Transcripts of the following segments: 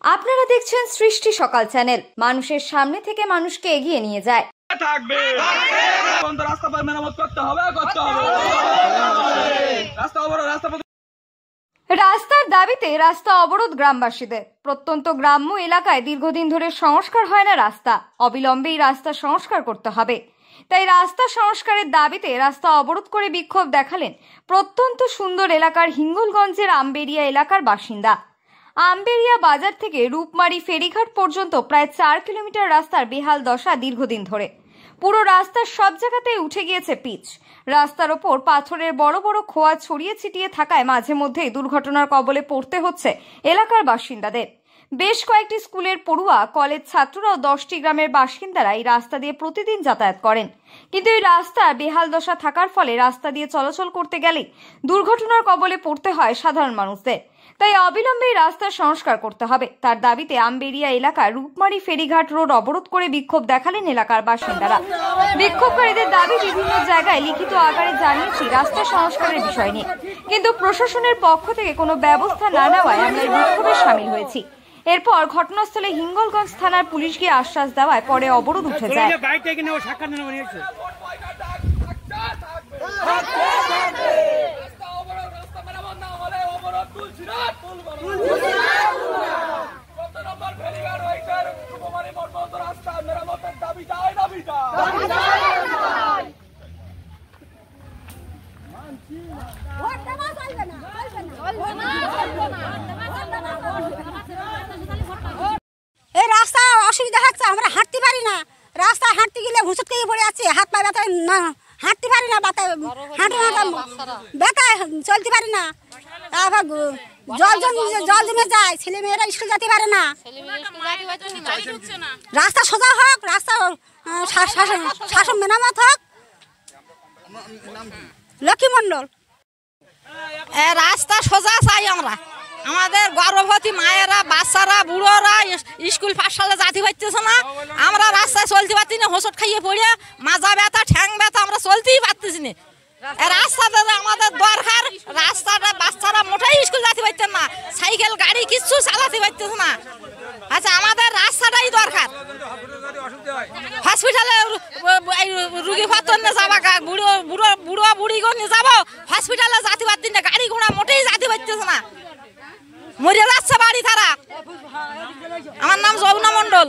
আপনারা দেখছেন সৃষ্টি সকাল চ্যানেল, মানুষের সামনে থেকে মানুষকে এগিয়ে নিয়ে যায়। রাস্তার দাবিতে রাস্তা অবরোধ গ্রামবাসীদের। প্রত্যন্ত গ্রাম্য এলাকায় দীর্ঘদিন ধরে সংস্কার হয় না রাস্তা, অবিলম্বেই রাস্তা সংস্কার করতে হবে। তাই রাস্তা সংস্কারের দাবিতে রাস্তা অবরোধ করে বিক্ষোভ দেখালেন প্রত্যন্ত সুন্দর এলাকার হিঙ্গলগঞ্জের আম্বেরিয়া এলাকার বাসিন্দা। আম্বেরিয়া বাজার থেকে রূপমারি ফেরিঘাট পর্যন্ত প্রায় 4 কিলোমিটার রাস্তার বেহাল দশা দীর্ঘদিন ধরে। পুরো রাস্তার সব জায়গাতেই উঠে গিয়েছে পিচ। রাস্তার ওপর পাথরের বড় বড় খোয়া ছড়িয়ে ছিটিয়ে থাকায় মাঝে মধ্যেই দুর্ঘটনার কবলে পড়তে হচ্ছে এলাকার বাসিন্দাদের। বেশ কয়েকটি স্কুলের পড়ুয়া, কলেজ ছাত্ররা ও 10টি গ্রামের বাসিন্দারা এই রাস্তা দিয়ে প্রতিদিন যাতায়াত করেন। কিন্তু এই রাস্তার বেহাল দশা থাকার ফলে রাস্তা দিয়ে চলাচল করতে গেলে দুর্ঘটনার কবলে পড়তে হয় সাধারণ মানুষদের। তাই অবিলম্বে রাস্তা সংস্কার করতে হবে। তার দাবিতে আম্বেরিয়া এলাকার রূপমারি ফেরিঘাট রোড অবরোধ করে বিক্ষোভ দেখালেন এলাকার বাসিন্দারা। বিক্ষোভকারীদের দাবি, বিভিন্ন জায়গায় লিখিত আকারে জানিয়েছি রাস্তা সংস্কারের বিষয় নিয়ে, কিন্তু প্রশাসনের পক্ষ থেকে কোনো ব্যবস্থা না নেওয়ায় আমরা এই বিক্ষোভে সামিল হয়েছি। এরপর ঘটনাস্থলে হিঙ্গলগঞ্জ থানার পুলিশ গিয়ে আশ্বাস দেওয়ায় পরে অবরোধ উঠে যায়। এই রাস্তা অসুবিধা হচ্ছে, আমরা হাঁটতে পারি না। রাস্তায় হাঁটতে গেলে হুঁচট খেয়ে পড়ে যাচ্ছে, হাত পা ব্যথা, না হাঁটতে পারি না, ব্যথায় চলতে পারি না। তারপর জল জমে যায়, ছেলে মেয়েরা স্কুল যেতে পারে না। রাস্তা সোজা হোক, রাস্তা শাসন মেরামত হোক। লক্ষ্মী মন্ডল। রাস্তা সোজা চাই আমরা। আমাদের গর্ভবতী মায়েরা, বাচ্চারা, বুড়োরা স্কুল পাঠশালা যাতে পারতেছে না। আমরা রাস্তায় চলতে পারছি না, হোঁচট খাইয়ে পড়ে মাজা ব্যথা, ঠ্যাং ব্যথা, আমরা চলতেই পারতেছি না। রাস্তাটা আমাদের দরকার। রাস্তাটা বাচ্চারা মোটেই স্কুল যেতে পারতেন না, সাইকেল গাড়ি কিচ্ছু চালাতে পারতেছে না। আচ্ছা, আমাদের রাস্তাটাই দরকার। হসপিটালে রুগী পাত্র নিয়ে যাবা, বুড়ো বুড়িগো নিয়ে যাবো, হসপিটালে যেতে পারছি না, গাড়ি ঘোড়া মোটেই যেতে পারতেছে না, মরে যাচ্ছে বাড়ি তারা। আমার নাম যমুনা মন্ডল।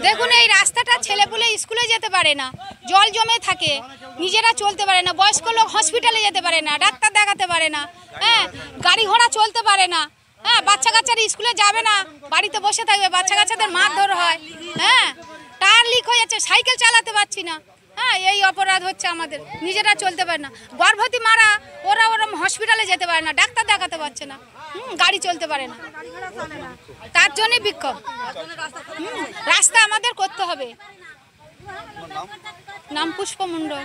দেখুন, এই রাস্তাটা ছেলেপুলে স্কুলে যেতে পারে না, জল জমে থাকে, নিজেরা চলতে পারে না, বয়স্ক লোক হসপিটালে যেতে পারে না, ডাক্তার দেখাতে পারে না, হ্যাঁ, গাড়ি ঘোড়া চলতে পারে না, হ্যাঁ, বাচ্চা কাচ্চারা স্কুলে যাবে না, বাড়িতে বসে থাকবে, বাচ্চা কাচ্চাদের মারধর হয়, হ্যাঁ, টায়ার লিক হয়ে যাচ্ছে, সাইকেল চালাতে পারছি না, হ্যাঁ, এই অপরাধ হচ্ছে আমাদের। নিজেরা চলতে পারে না, গর্ভবতী মারা ওরা হসপিটালে যেতে পারে না, ডাক্তার দেখাতে পারছে না, গাড়ি চলতে পারে না। তার জন্যই বিক্ষোভ। রাস্তা আমাদের করতে হবে। নাম পুষ্প মন্ডল।